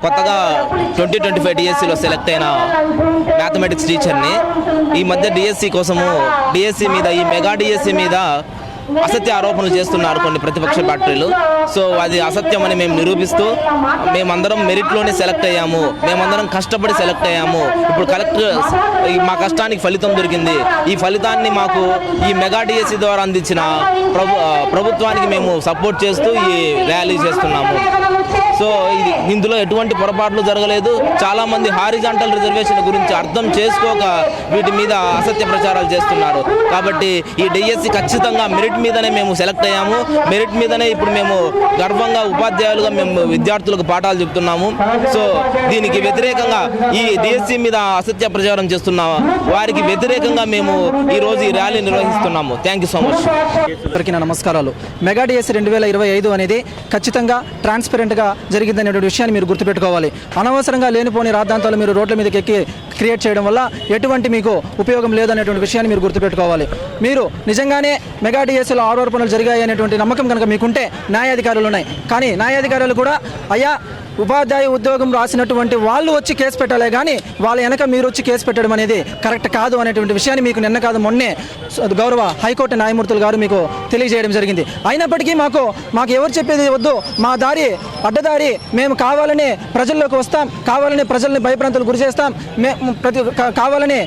కొత్తగా 2025 డిఎస్సిలో సెలెక్ట్ అయిన మ్యాథమెటిక్స్ టీచర్ని. ఈ మధ్య డిఎస్సి కోసము డిఎస్సి మీద, ఈ మెగా డిఎస్సి మీద అసత్య ఆరోపణలు చేస్తున్నారు కొన్ని ప్రతిపక్ష పార్టీలు. సో అది అసత్యమని మేము నిరూపిస్తూ, మేమందరం మెరిట్లోనే సెలెక్ట్ అయ్యాము, మేమందరం కష్టపడి సెలెక్ట్ అయ్యాము. ఇప్పుడు కలెక్టర్ మా కష్టానికి ఫలితం దొరికింది. ఈ ఫలితాన్ని మాకు ఈ మెగా డిఎస్సి ద్వారా అందించిన ప్రభుత్వానికి మేము సపోర్ట్ చేస్తూ ఈ ర్యాలీ చేస్తున్నాము. సో ఇందులో ఎటువంటి పొరపాట్లు జరగలేదు. చాలామంది హారిజాంటల్ రిజర్వేషన్ గురించి అర్థం చేసుకోక వీటి మీద అసత్య ప్రచారాలు చేస్తున్నారు. కాబట్టి ఈ డిఎస్సి ఖచ్చితంగా మెరిట్ మీదనే మేము సెలెక్ట్ అయ్యాము. మెరిట్ మీదనే ఇప్పుడు మేము గర్వంగా ఉపాధ్యాయులుగా మేము విద్యార్థులకు పాఠాలు చెప్తున్నాము. సో దీనికి వ్యతిరేకంగా ఈ డిఎస్సి మీద అసత్య ప్రచారం చేస్తున్న వారికి వ్యతిరేకంగా మేము ఈరోజు ఈ ర్యాలీ నిర్వహిస్తున్నాము. Thank you so much. అందరికీ నా నమస్కారాలు. మెగా డిఎస్సి 2025 అనేది ఖచ్చితంగా ట్రాన్స్పరెంట్గా జరిగిందనేటువంటి విషయాన్ని మీరు గుర్తుపెట్టుకోవాలి. అనవసరంగా లేనిపోని రాద్ధాంతాలు మీరు రోడ్ల మీదకి ఎక్కి క్రియేట్ చేయడం వల్ల ఎటువంటి మీకు ఉపయోగం లేదనేటువంటి విషయాన్ని మీరు గుర్తుపెట్టుకోవాలి. మీరు నిజంగానే మెగా డిఎస్సిలో ఆరోపణలు జరిగాయి అనేటువంటి నమ్మకం కనుక మీకుంటే న్యాయాధికారులు ఉన్నాయి. కానీ న్యాయాధికారులు కూడా అయ్యా ఉపాధ్యాయ ఉద్యోగం రాసినటువంటి వాళ్ళు వచ్చి కేసు పెట్టాలే కానీ వాళ్ళ వెనక మీరు వచ్చి కేసు పెట్టడం అనేది కరెక్ట్ కాదు అనేటువంటి విషయాన్ని మీకు నిన్న కాదు మొన్నే గౌరవ హైకోర్టు న్యాయమూర్తులు గారు మీకు తెలియజేయడం జరిగింది. అయినప్పటికీ మాకు ఎవరు చెప్పేది వద్దు, మా దారి అడ్డదారి, మేము కావాలని ప్రజల్లోకి వస్తాం, కావాలని ప్రజల్ని భయభ్రాంతులకు గురి చేస్తాం, కావాలని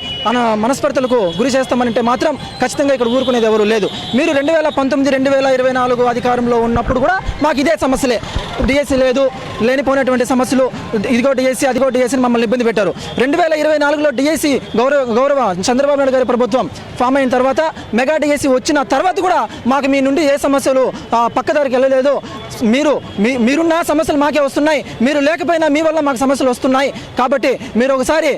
మనస్పర్ధలకు గురి చేస్తామంటే మాత్రం ఖచ్చితంగా ఇక్కడ ఊరుకునేది ఎవరు లేదు. మీరు 2019, 2024 అధికారంలో ఉన్నప్పుడు కూడా మాకు ఇదే సమస్యలే. డిఎస్సి లేదు, లేనిపోయినటువంటి సమస్యలు, ఇదిగో డిఎస్సి అదిగో డిఎస్సిని మమ్మల్ని ఇబ్బంది పెట్టారు. 2024లో డిఎస్సి గౌరవ చంద్రబాబు నాయుడు గారి ప్రభుత్వం ఫామ్ అయిన తర్వాత మెగా డిఎస్సి వచ్చిన తర్వాత కూడా మాకు మీ నుండి ఏ సమస్యలు పక్కదారికి వెళ్ళలేదు. మీరున్న సమస్యలు మాకే వస్తున్నాయి, మీరు లేకపోయినా మీ వల్ల మాకు సమస్యలు వస్తున్నాయి. కాబట్టి మీరు ఒకసారి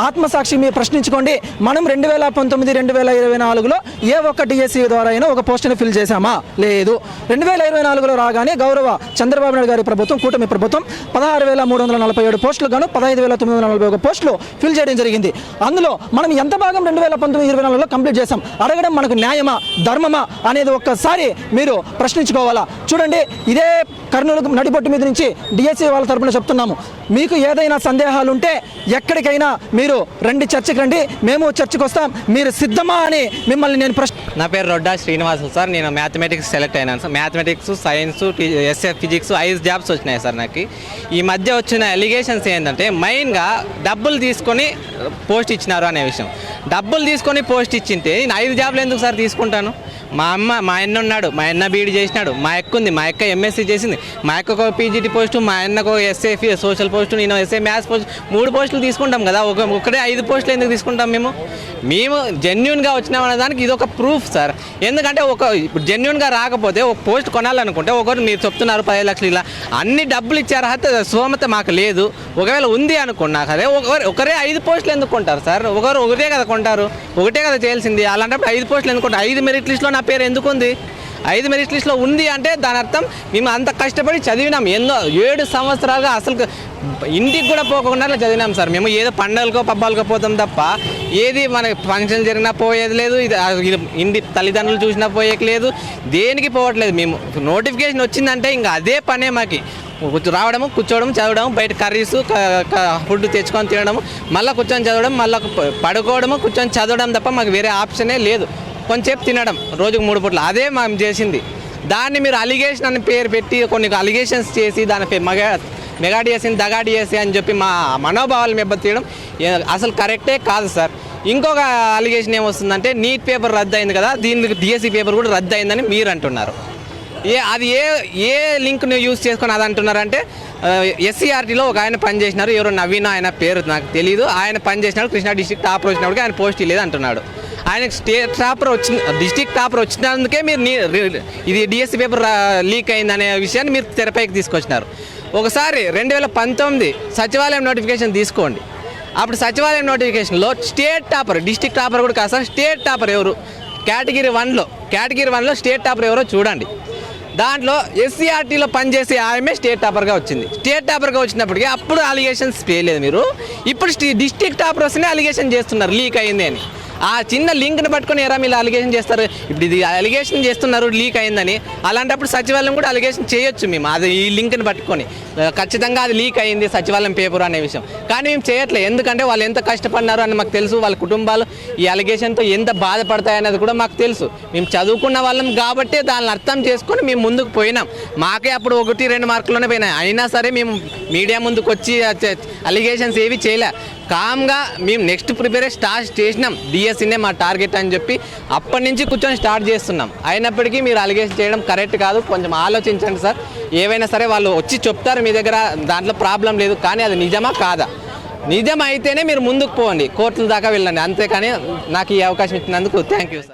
ఆత్మసాక్షి మీరు ప్రశ్నించుకోండి. మనం 2019, 2024లో ఏ ఒక్క డిఎస్సి ద్వారా అయినా ఒక పోస్టుని ఫిల్ చేశామా? లేదు. 2024లో రాగానే గౌరవ చంద్రబాబు నాయుడు గారి ప్రభుత్వం, కూటమి ప్రభుత్వం 16,347 పోస్టులు గాను 15,941 పోస్టులు ఫిల్ చేయడం జరిగింది. అందులో మనం ఎంత భాగం 2019, 2024లో కంప్లీట్ చేశాం? అడగడం మనకు న్యాయమా, ధర్మమా అనేది ఒక్కసారి మీరు ప్రశ్నించుకోవాలా. చూడండి, ఇదే కర్నూలు నడిబొట్టు మీద నుంచి డిఎస్సి వాళ్ళ తరపున చెప్తున్నాము, మీకు ఏదైనా సందేహాలు ఉంటే ఎక్కడికైనా మీరు రండి, చర్చకి రండి, మేము చర్చకు వస్తాం, మీరు సిద్ధమా అని మిమ్మల్ని నేను నా పేరు రొడ్డా శ్రీనివాసులు సార్. నేను మ్యాథమెటిక్స్ సెలెక్ట్ అయినాను sir. Mathematics, science, SF, physics 5 jobs వచ్చినాయి సార్ నాకు. ఈ మధ్య వచ్చిన ఎలిగేషన్స్ ఏంటంటే మెయిన్గా డబ్బులు తీసుకొని పోస్ట్ ఇచ్చినారు అనే విషయం. డబ్బులు తీసుకొని పోస్ట్ ఇచ్చింటే నేను 5 జాబ్లు ఎందుకు సార్ తీసుకుంటాను? మా అన్న ఉన్నాడు, మా అన్న బీఈడి చేసినాడు, మా అక్క ఉంది, మా అక్క ఎంఎస్సీ చేసింది, మా అక్కకు ఒక పీజీటీ పోస్టు, మా అన్నకు ఎస్ఏ సోషల్ పోస్టు, నేను ఎస్ఏ మ్యాథ్స్ పోస్ట్, 3 పోస్టులు తీసుకుంటాం కదా. ఒకటే 5 పోస్టులు ఎందుకు తీసుకుంటాం? మేము జెన్యున్గా వచ్చినామనే దానికి ఇది ఒక ప్రూఫ్ సార్. ఎందుకంటే ఇప్పుడు జెన్యున్గా రాకపోతే ఒక పోస్ట్ కొనాలనుకుంటే ఒకరు మీరు చెప్తున్నారు 10 లక్షలు, ఇలా అన్ని డబ్బులు ఇచ్చే అర్హత స్తోమత మాకు లేదు. ఒకవేళ ఉంది అనుకున్నా కదా ఒకరే 5 పోస్టులు ఎందుకు కొంటారు సార్? ఒకటే కదా కొంటారు, ఒకటే కదా చేయాల్సింది. అలాంటప్పుడు 5 పోస్టులు ఎందుకు కొంటారు? 5 మెరిట్ లిస్టులో నా పేరు ఎందుకు ఉంది? 5 మెరిట్ లిస్టులో ఉంది అంటే దాని అర్థం మేము అంత కష్టపడి చదివినాం. 7 సంవత్సరాలుగా అసలు ఇంటికి కూడా పోకుండా చదివినాం సార్. మేము ఏదో పండుగలకో పబ్బాలకో పోతాం తప్ప ఏది మనకి ఫంక్షన్ జరిగినా పోయేది లేదు, ఇంటి తల్లిదండ్రులు చూసినా పోయేకి లేదు, దేనికి పోవట్లేదు. మేము నోటిఫికేషన్ వచ్చిందంటే ఇంకా అదే పనే మాకి. రావడము, కూర్చోవడం, చదవడం, బయట కర్రీస్ ఫుడ్ తెచ్చుకొని తినడము, మళ్ళీ కూర్చొని చదవడం, మళ్ళీ పడుకోవడము, కూర్చొని చదవడం తప్ప మాకు వేరే ఆప్షనే లేదు. కొంచెంసేపు తినడం, రోజుకు 3 పూటలు, అదే మేము చేసింది. దాన్ని మీరు అలిగేషన్ అని పేరు పెట్టి కొన్ని అలిగేషన్స్ చేసి దాని మెగా డిఎస్సి, దగా డిఎస్సి అని చెప్పి మా మనోభావాలు మెబ్బతీయడం అసలు కరెక్టే కాదు సార్. ఇంకొక అలిగేషన్ ఏమొస్తుందంటే నీట్ పేపర్ రద్దు అయింది కదా, దీనికి డిఎస్సి పేపర్ కూడా రద్దు అయిందని మీరు అంటున్నారు. అది ఏ లింక్ను యూజ్ చేసుకొని అది అంటున్నారంటే ఎస్సీఆర్టీలో ఒక ఆయన పనిచేసినారు, ఎవరో నవీన్, ఆయన పేరు నాకు తెలియదు, ఆయన పనిచేసినాడు, కృష్ణా డిస్ట్రిక్ట్ టాపర్ వచ్చినప్పుడు ఆయన పోస్ట్ ఇవ్వలేదు అంటున్నాడు. ఆయనకు స్టేట్ టాపర్ డిస్ట్రిక్ట్ టాపర్ వచ్చినందుకే మీరు ఇది డిఎస్సి పేపర్ లీక్ అయిందనే విషయాన్ని మీరు తెరపైకి తీసుకొచ్చినారు. ఒకసారి 2019 సచివాలయం నోటిఫికేషన్ తీసుకోండి. అప్పుడు సచివాలయం నోటిఫికేషన్లో స్టేట్ టాపర్, డిస్ట్రిక్ట్ టాపర్ కూడా కాదు సార్, స్టేట్ టాపర్ ఎవరు, కేటగిరీ 1లో స్టేట్ టాపర్ ఎవరో చూడండి. దాంట్లో ఎస్సీఆర్టీలో పనిచేసే ఆమె స్టేట్ టాపర్గా వచ్చింది. స్టేట్ టాపర్గా వచ్చినప్పటికీ అప్పుడు అలిగేషన్స్ చేయలేదు మీరు. ఇప్పుడు డిస్ట్రిక్ట్ టాపర్ వస్తేనే అలిగేషన్ చేస్తున్నారు లీక్ అయింది అని. ఆ చిన్న లింక్ని పట్టుకొని ఎరా మీరు అలిగేషన్ చేస్తారు. ఇప్పుడు ఇది అలిగేషన్ చేస్తున్నారు లీక్ అయిందని, అలాంటప్పుడు సచివాలయం కూడా అలిగేషన్ చేయొచ్చు మేము, అది ఈ లింక్ని పట్టుకొని ఖచ్చితంగా అది లీక్ అయింది సచివాలయం పేపర్ అనే విషయం. కానీ మేము చేయట్లేదు, ఎందుకంటే వాళ్ళు ఎంత కష్టపడినారో అని మాకు తెలుసు, వాళ్ళ కుటుంబాలు ఈ అలిగేషన్తో ఎంత బాధపడతాయనేది కూడా మాకు తెలుసు. మేము చదువుకున్న వాళ్ళం కాబట్టి దాన్ని అర్థం చేసుకొని మేము ముందుకు పోయినాం. మాకే అప్పుడు 1-2 మార్కుల్లోనే పోయినాయి, అయినా సరే మేము మీడియా ముందుకు వచ్చి అలిగేషన్స్ ఏవి చేయలే. కామ్గా మేము నెక్స్ట్ ప్రిపేరే స్టార్ట్ చేసినాం, డిఎస్సీనే మా టార్గెట్ అని చెప్పి అప్పటి నుంచి కూర్చొని స్టార్ట్ చేస్తున్నాం. అయినప్పటికీ మీరు అలిగేషన్ చేయడం కరెక్ట్ కాదు, కొంచెం ఆలోచించండి సార్. ఏవైనా సరే వాళ్ళు వచ్చి చెప్తారు మీ దగ్గర, దాంట్లో ప్రాబ్లం లేదు, కానీ అది నిజమా కాదా, నిజం అయితేనే మీరు ముందుకు పోండి, కోర్టుల దాకా వెళ్ళండి. అంతేకాని నాకు ఈ అవకాశం ఇచ్చినందుకు థ్యాంక్ యూ సార్.